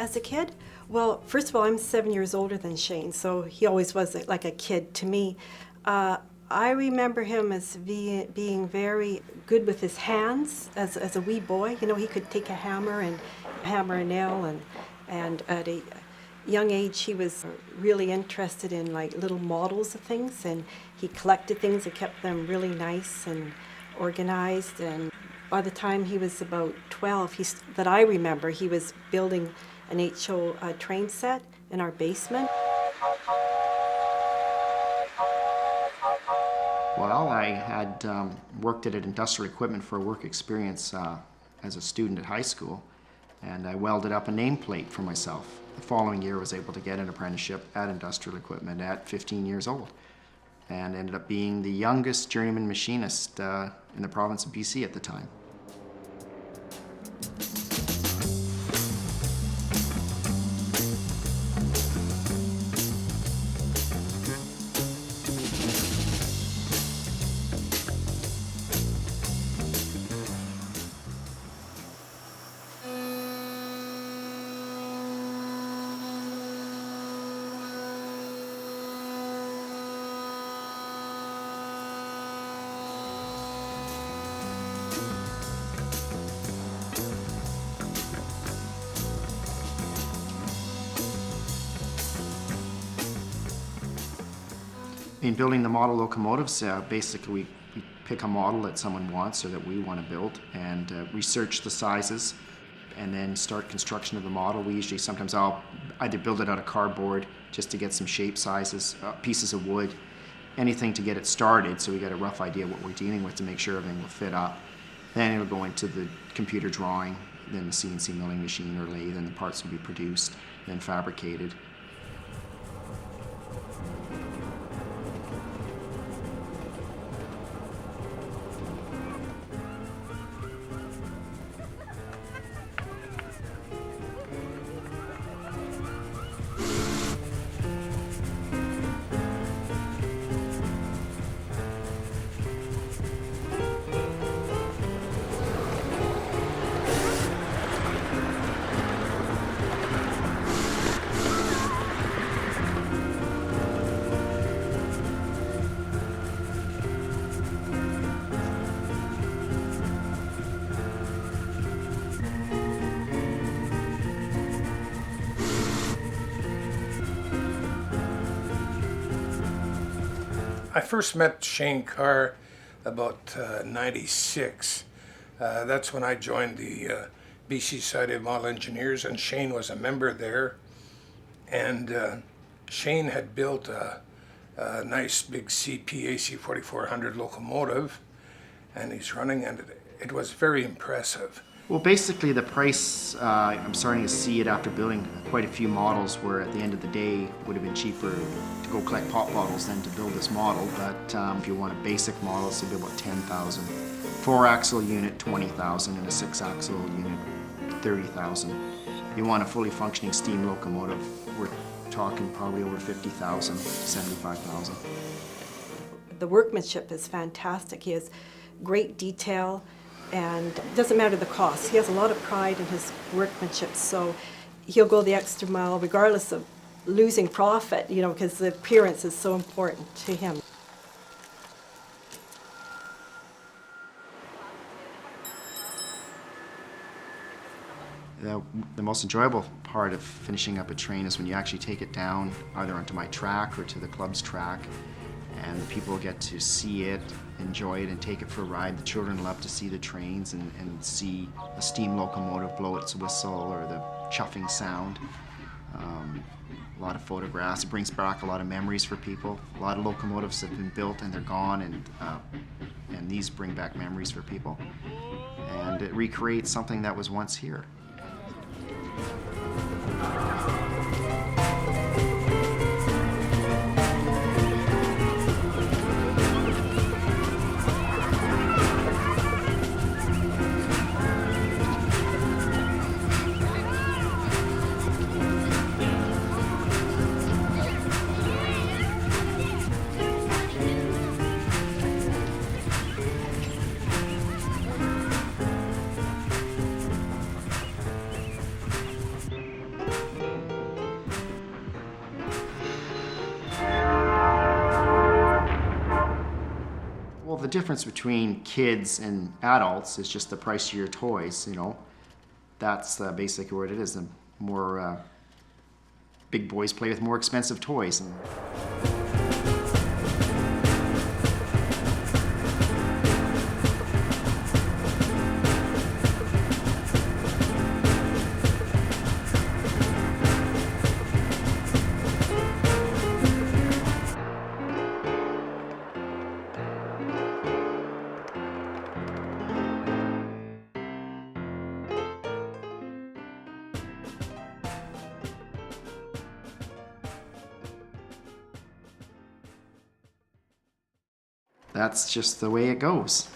As a kid, well, first of all, I'm 7 years older than Shane, so he always was like a kid to me. I remember him as being very good with his hands as a wee boy. You know, he could take a hammer and hammer a nail, and at a young age he was really interested in like little models of things, and he collected things and kept them really nice and organized. And by the time he was about 12, that I remember, he was building an HO train set in our basement. Well, I had worked at an industrial equipment for a work experience as a student at high school, and I welded up a nameplate for myself. The following year I was able to get an apprenticeship at industrial equipment at 15 years old, and ended up being the youngest journeyman machinist in the province of BC at the time. In building the model locomotives, basically we pick a model that someone wants or that we want to build, and research the sizes and then start construction of the model. We usually, sometimes I'll either build it out of cardboard just to get some shape sizes, pieces of wood, anything to get it started so we get a rough idea what we're dealing with to make sure everything will fit up. Then it'll go into the computer drawing, then the CNC milling machine or lathe, and the parts will be produced, then fabricated. I first met Shane Carr about 96. That's when I joined the BC Society of Model Engineers, and Shane was a member there. And Shane had built a nice big CP AC 4400 locomotive, and he's running, and it was very impressive. Well, basically the price, I'm starting to see it after building quite a few models where at the end of the day it would have been cheaper to go collect pop bottles than to build this model. But if you want a basic model, it's going to be about $10,000. 4-axle unit, $20,000, and a 6-axle unit, $30,000. If you want a fully functioning steam locomotive, we're talking probably over $50,000, $75,000. The workmanship is fantastic. He has great detail, and it doesn't matter the cost. He has a lot of pride in his workmanship, so he'll go the extra mile regardless of losing profit, you know, because the appearance is so important to him. The most enjoyable part of finishing up a train is when you actually take it down either onto my track or to the club's track, and the people get to see it, enjoy it, and take it for a ride. The children love to see the trains and see a steam locomotive blow its whistle or the chuffing sound. A lot of photographs. It brings back a lot of memories for people. A lot of locomotives have been built and they're gone, and these bring back memories for people. And it recreates something that was once here. the difference between kids and adults is just the price of your toys, you know. That's basically what it is. The more big boys play with more expensive toys. And that's just the way it goes.